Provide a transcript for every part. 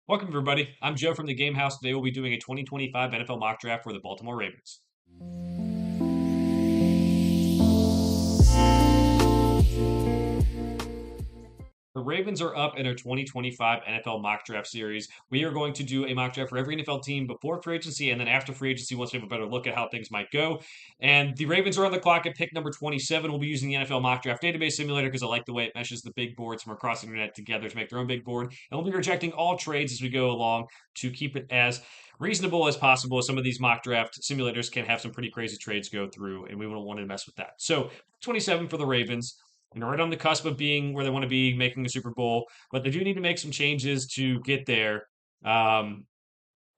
Welcome, everybody. I'm Joe from the Game House. Today we'll be doing a 2025 NFL mock draft for the Baltimore Ravens. The Ravens are up in our 2025 NFL mock draft series. We are going to do a mock draft for every NFL team before free agency and then after free agency once we have a better look at how things might go. And the Ravens are on the clock at pick number 27. We'll be using the NFL mock draft database simulator because I like the way it meshes the big boards from across the internet together to make their own big board. And we'll be rejecting all trades as we go along to keep it as reasonable as possible. Some of these mock draft simulators can have some pretty crazy trades go through, and we don't want to mess with that. So 27 for the Ravens, right on the cusp of being where they want to be, making a Super Bowl, but they do need to make some changes to get there. Um,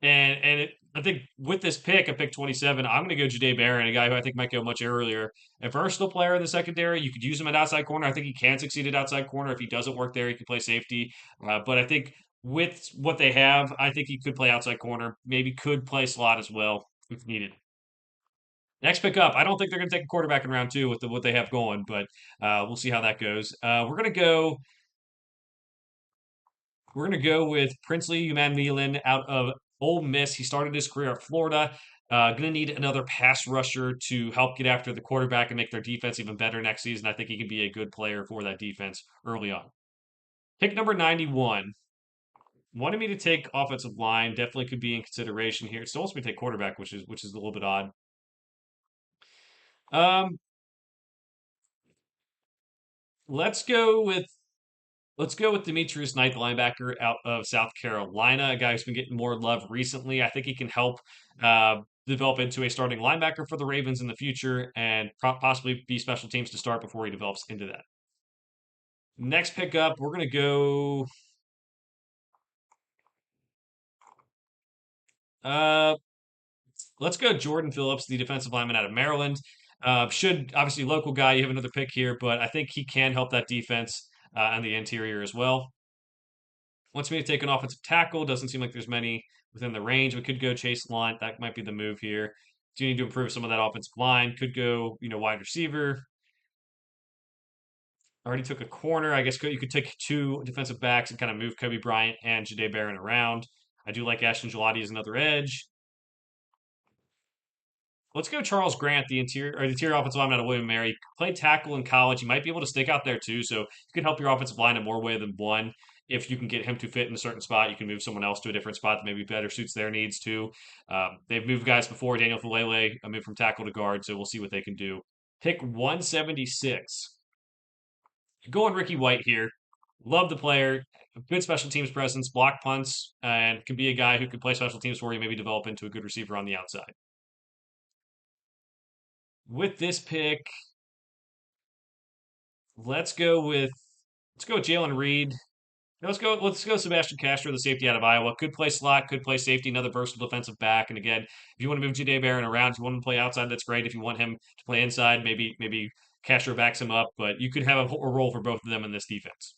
I think with this pick, at pick 27, I'm going to go Jahdae Barron, a guy who I think might go much earlier. A versatile player in the secondary. You could use him at outside corner. I think he can succeed at outside corner. If he doesn't work there, he can play safety. But I think with what they have, I think he could play outside corner. Maybe could play slot as well if needed. Next pick up, I don't think they're going to take a quarterback in round two with what they have going, but we'll see how that goes. We're going to go. We're going to go with Princely Umanmielen out of Ole Miss. He started his career at Florida. Going to need another pass rusher to help get after the quarterback and make their defense even better next season. I think he can be a good player for that defense early on. Pick number 91. Wanted me to take offensive line. Definitely could be in consideration here. Still wants me to take quarterback, which is a little bit odd. Um, let's go with Let's go with Demetrius Knight, the linebacker out of South Carolina, a guy who's been getting more love recently. I think he can help develop into a starting linebacker for the Ravens in the future and possibly be special teams to start before he develops into that. Next pickup, we're going to go. Uh, let's go Jordan Phillips, the defensive lineman out of Maryland. Should obviously local guy. You have another pick here, but I think he can help that defense on the interior as well. Wants me to take an offensive tackle. Doesn't seem like there's many within the range. We could go Chase Lunt. That might be the move here. Do need to improve some of that offensive line. Could go, wide receiver. Already took a corner. I guess you could take two defensive backs and kind of move Kobe Bryant and Jahdae Barron around. I do like Ashton Gelati as another edge. Let's go Charles Grant, the interior offensive lineman out of William Mary. Played tackle in college. He might be able to stick out there too. So you could help your offensive line in more way than one. If you can get him to fit in a certain spot, you can move someone else to a different spot that maybe better suits their needs too. They've moved guys before. Daniel Falele, moved from tackle to guard, so we'll see what they can do. Pick 176. Going Ricky White here. Love the player. Good special teams presence, block punts, and can be a guy who can play special teams for you, maybe develop into a good receiver on the outside. With this pick, let's go with Jalen Reed. Let's go Sebastian Castro, the safety out of Iowa. Could play slot, could play safety, another versatile defensive back. And again, if you want to move Jahdae Barron around, if you want him to play outside, that's great. If you want him to play inside, maybe Castro backs him up. But you could have a role for both of them in this defense.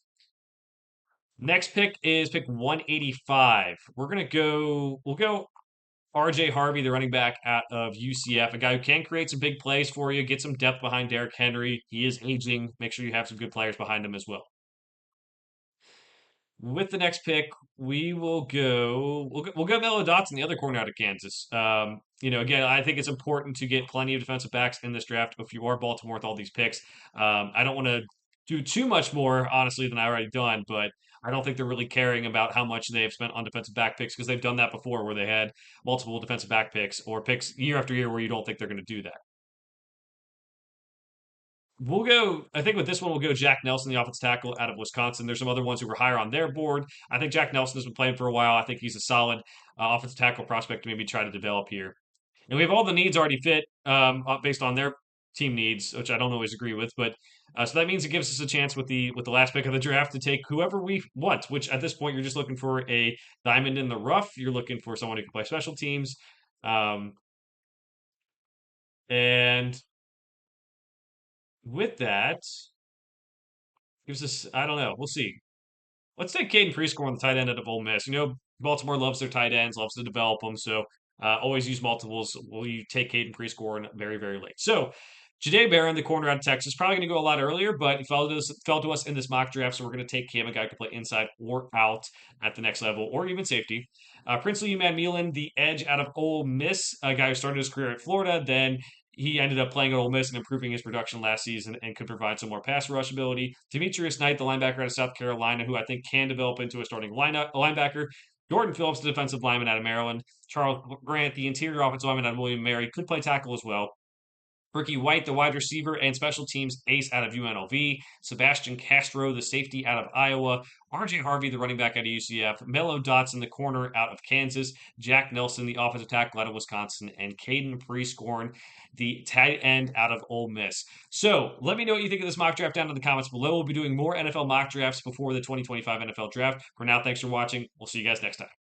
Next pick is pick 185. We'll go RJ Harvey, the running back out of UCF, a guy who can create some big plays for you, get some depth behind Derrick Henry. He is aging. Make sure you have some good players behind him as well. With the next pick, we'll go Mello Dotson, the other corner out of Kansas. Again, I think it's important to get plenty of defensive backs in this draft. If you are Baltimore with all these picks, I don't want to do too much more, honestly, than I already done. But I don't think they're really caring about how much they've spent on defensive back picks because they've done that before, where they had multiple defensive back picks or picks year after year where you don't think they're going to do that. I think with this one, we'll go Jack Nelson, the offensive tackle out of Wisconsin. There's some other ones who were higher on their board. I think Jack Nelson has been playing for a while. I think he's a solid offensive tackle prospect to maybe try to develop here. And we have all the needs already fit based on their team needs, which I don't always agree with. But so that means it gives us a chance with the last pick of the draft to take whoever we want. Which at this point, you're just looking for a diamond in the rough. You're looking for someone who can play special teams, um, and with that gives us, I don't know. We'll see. Let's take Caden Prescore on the tight end out of Ole Miss. Baltimore loves their tight ends, loves to develop them. So always use multiples. Will you take Caden Prescore very, very late? So Jade Barron, the corner out of Texas, probably going to go a lot earlier, but he fell to us in this mock draft, so we're going to take him, a guy who can play inside or out at the next level, or even safety. Princely Umad Milan, the edge out of Ole Miss, a guy who started his career at Florida, then he ended up playing at Ole Miss and improving his production last season and could provide some more pass rush ability. Demetrius Knight, the linebacker out of South Carolina, who I think can develop into a starting linebacker. Jordan Phillips, the defensive lineman out of Maryland. Charles Grant, the interior offensive lineman out of William Mary, could play tackle as well. Ricky White, the wide receiver and special teams ace out of UNLV. Sebastian Castro, the safety out of Iowa. RJ Harvey, the running back out of UCF. Mello Dotson, the corner out of Kansas. Jack Nelson, the offensive tackle out of Wisconsin. And Caden Prescorn, the tight end out of Ole Miss. So let me know what you think of this mock draft down in the comments below. We'll be doing more NFL mock drafts before the 2025 NFL draft. For now, thanks for watching. We'll see you guys next time.